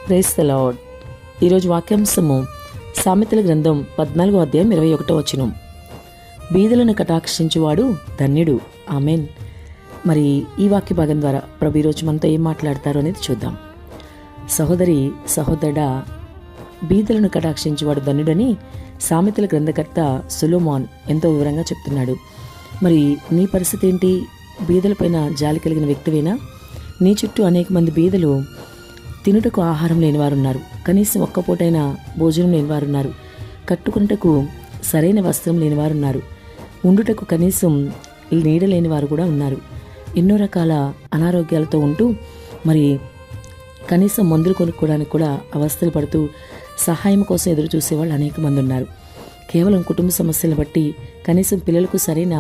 Praise the lord. ఈరోజు వాక్యాంశము సామెతల గ్రంథం 14వ అధ్యాయం 21వ వచనం. బీదలను కటాక్షించువాడు ధన్యుడు. ఆమెన్. మరి ఈ వాక్య భాగం ద్వారా ప్రభు ఈరోజు మనతో ఏం మాట్లాడతారో అనేది చూద్దాం. సహోదరి సహోదరుడా, బీదలను కటాక్షించువాడు ధన్యుడని సామెతల గ్రంథకర్త సొలొమోన్ ఎంతో వివరంగా చెప్తున్నాడు. మరి నీ పరిస్థితి ఏంటి? బీదలపైన జాలి కలిగిన వ్యక్తివేనా? నీ చుట్టూ అనేక మంది బీదలు తినుటకు ఆహారం లేనివారున్నారు, కనీసం ఒక్క పూటైనా భోజనం లేనివారున్నారు, కట్టుకున్నటకు సరైన వస్త్రం లేనివారున్నారు, ఉండుటకు కనీసం నీడ లేనివారు కూడా ఉన్నారు. ఎన్నో రకాల అనారోగ్యాలతో ఉంటూ మరి కనీసం మందులు కొనుక్కోవడానికి కూడా అవస్థలు పడుతూ సహాయం కోసం ఎదురు చూసేవాళ్ళు అనేక మంది ఉన్నారు. కేవలం కుటుంబ సమస్యలను బట్టి కనీసం పిల్లలకు సరైన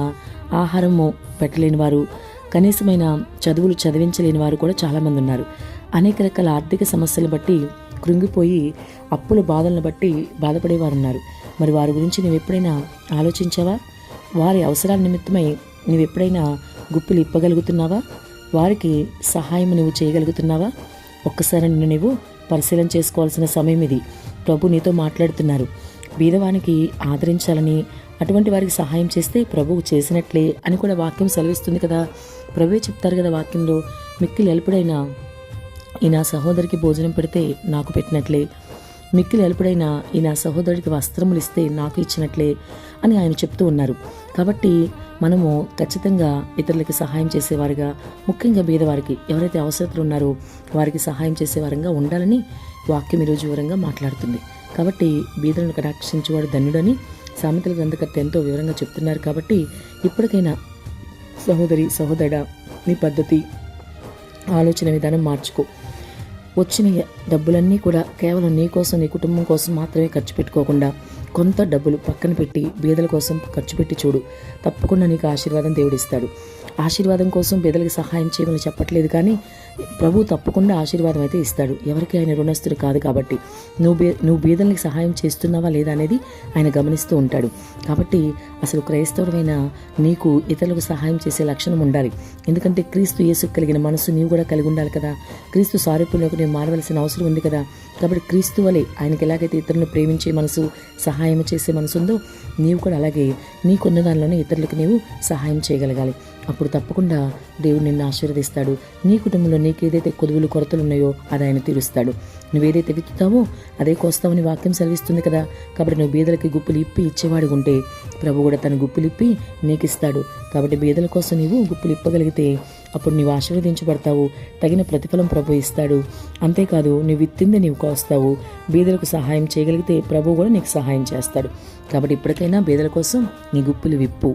ఆహారము పెట్టలేని వారు, కనీసమైన చదువులు చదివించలేని వారు కూడా చాలామంది ఉన్నారు. అనేక రకాల ఆర్థిక సమస్యలు బట్టి కృంగిపోయి అప్పుల బాధలను బట్టి బాధపడేవారు ఉన్నారు. మరి వారి గురించి నువ్వు ఎప్పుడైనా ఆలోచించావా? వారి అవసరాల నిమిత్తమై నువ్వు ఎప్పుడైనా గుప్పిలు ఇప్పగలుగుతున్నావా? వారికి సహాయం నువ్వు చేయగలుగుతున్నావా? ఒక్కసారి నిన్ను నువ్వు పరిశీలన చేసుకోవాల్సిన సమయం ఇది. ప్రభు నీతో మాట్లాడుతున్నారు. బీదవానికి ఆదరించాలని, అటువంటి వారికి సహాయం చేస్తే ప్రభువు చేసినట్లే అని కూడా వాక్యం సెలవిస్తుంది కదా. ప్రభువే చెప్తారు కదా వాక్యంలో, మిక్కిలి ఎలుపుడైనా ఈ నా సహోదరికి భోజనం పెడితే నాకు పెట్టినట్లే, మిక్కిలి ఎలుపుడైన ఈ నా సహోదరుడికి వస్త్రములు ఇస్తే నాకు ఇచ్చినట్లే అని ఆయన చెప్తూ ఉన్నారు. కాబట్టి మనము ఖచ్చితంగా ఇతరులకి సహాయం చేసేవారుగా, ముఖ్యంగా బీదవారికి ఎవరైతే అవసరతలు ఉన్నారో వారికి సహాయం చేసేవారంగా ఉండాలని వాక్యం ఈరోజు వివరంగా మాట్లాడుతుంది. కాబట్టి బీదలను కటాక్షించేవాడు ధన్యుడని సామెతల గ్రంథకర్త ఎంతో వివరంగా చెప్తున్నారు. కాబట్టి ఇప్పటికైనా సహోదరి సహోదరుడా, నీ పద్ధతి ఆలోచన విధానం మార్చుకో. వచ్చిన డబ్బులన్నీ కూడా కేవలం నీ కోసం, నీ కుటుంబం కోసం మాత్రమే ఖర్చు పెట్టుకోకుండా కొంత డబ్బులు పక్కన పెట్టి బీదల కోసం ఖర్చు పెట్టి చూడు. తప్పకుండా నీకు ఆశీర్వాదం దేవుడిస్తాడు. ఆశీర్వాదం కోసం బీదలకు సహాయం చేయమని చెప్పట్లేదు, కానీ ప్రభు తప్పకుండా ఆశీర్వాదం అయితే ఇస్తాడు. ఎవరికి ఆయన రుణస్తుడు కాదు. కాబట్టి నువ్వు బీదలకు సహాయం చేస్తున్నావా లేదా అనేది ఆయన గమనిస్తూ ఉంటాడు. కాబట్టి అసలు క్రైస్తవుడైన నీకు ఇతరులకు సహాయం చేసే లక్షణం ఉండాలి. ఎందుకంటే క్రీస్తు యేసుకు కలిగిన మనసు నీవు కూడా కలిగి ఉండాలి కదా. క్రీస్తు సారూప్యంలోకి నీవు మారవలసిన అవసరం ఉంది కదా. కాబట్టి క్రీస్తు వలె ఆయనకి ఎలాగైతే ఇతరులను ప్రేమించే మనసు, సహాయం చేసే మనసు ఉందో, నీవు కూడా అలాగే నీకున్న దానిలోనే ఇతరులకు నీవు సహాయం చేయగలగాలి. అప్పుడు తప్పకుండా దేవుడు నిన్ను ఆశీర్వదిస్తాడు. నీ కుటుంబంలో నీకు ఏదైతే కొదువులు కొరతలు ఉన్నాయో అది ఆయన తీరుస్తాడు. నువ్వేదైతే విత్తుతావో అదే కోస్తావని వాక్యం సెలవిస్తుంది కదా. కాబట్టి నువ్వు బీదలకి గుప్పులు ఇప్పి ఇచ్చేవాడు ఉంటే ప్రభు కూడా తన గుప్పులు ఇప్పి నీకు ఇస్తాడు. కాబట్టి బీదల కోసం నీవు గుప్పులు ఇప్పగలిగితే అప్పుడు నీవు ఆశీర్వదించబడతావు. తగిన ప్రతిఫలం ప్రభు ఇస్తాడు. అంతేకాదు, నువ్వు విత్తింది నీవు కోస్తావు. బీదలకు సహాయం చేయగలిగితే ప్రభు కూడా నీకు సహాయం చేస్తాడు. కాబట్టి ఇప్పటికైనా బీదల కోసం నీ గుప్పులు విప్పు.